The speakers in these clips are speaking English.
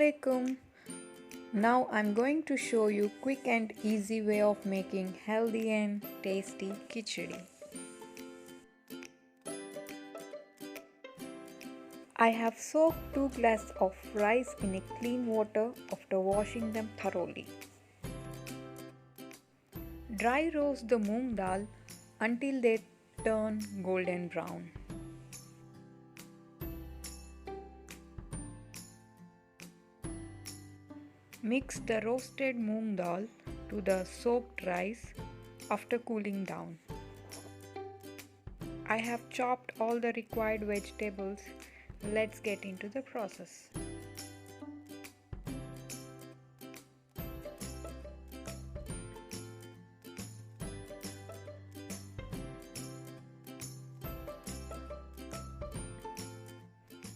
Assalamualaikum. Now I'm going to show you quick and easy way of making healthy and tasty khichdi. I have soaked 2 glasses of rice in a clean water after washing them thoroughly. Dry roast the moong dal until they turn golden brown. Mix the roasted moong dal to the soaked rice after cooling down. I have chopped all the required vegetables. Let's get into the process.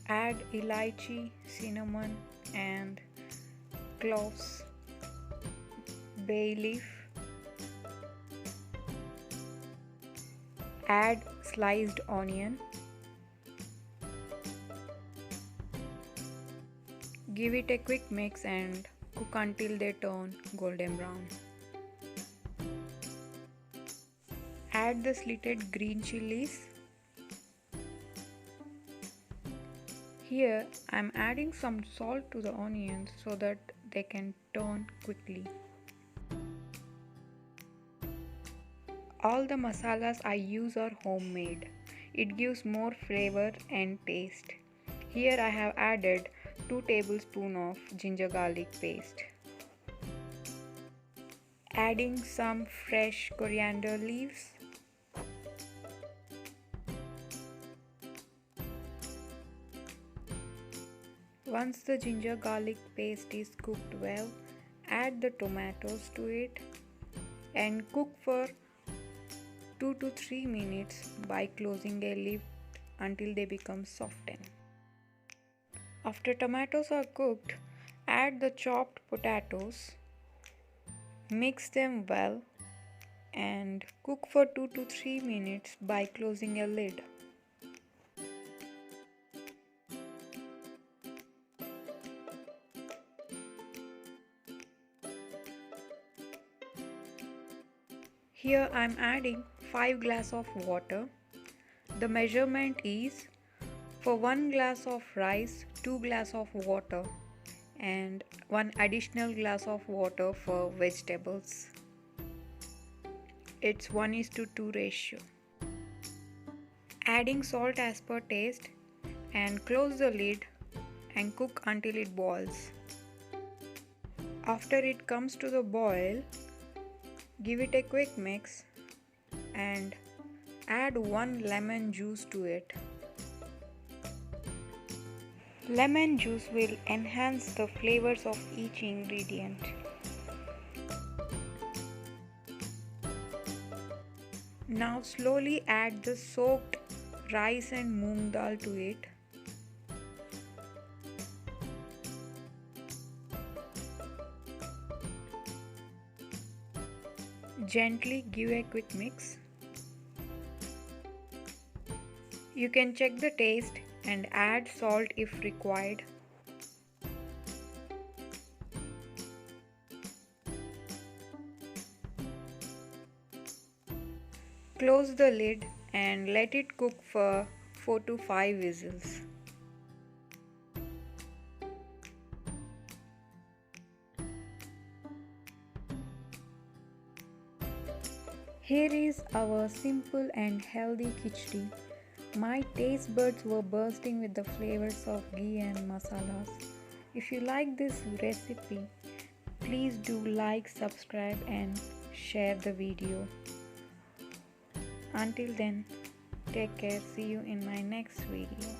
Add elaichi, cinnamon and cloves, bay leaf. Add sliced onion. Give it a quick mix and cook until they turn golden brown. Add the slitted green chilies. Here I am adding some salt to the onions so that they can turn quickly. All the masalas I use are homemade. It gives more flavor and taste. Here I have added 2 tablespoons of ginger garlic paste. Adding some fresh coriander leaves. Once the ginger garlic paste is cooked well, add the tomatoes to it and cook for 2 to 3 minutes by closing a lid until they become softened. After tomatoes are cooked, add the chopped potatoes, mix them well and cook for 2 to 3 minutes by closing a lid. Here I am adding 5 glasses of water. The measurement is for 1 glass of rice, 2 glasses of water and 1 additional glass of water for vegetables. It's 1:2 ratio. Adding salt as per taste and close the lid and cook until it boils. After it comes to the boil, give it a quick mix and add 1 lemon juice to it. Lemon juice will enhance the flavors of each ingredient. Now slowly add the soaked rice and moong dal to it. Gently give a quick mix. You can check the taste and add salt if required. Close the lid and let it cook for 4 to 5 whistles. Here is our simple and healthy khichdi. My taste buds were bursting with the flavors of ghee and masalas. If you like this recipe, please do like, subscribe and share the video. Until then, take care. See you in my next video.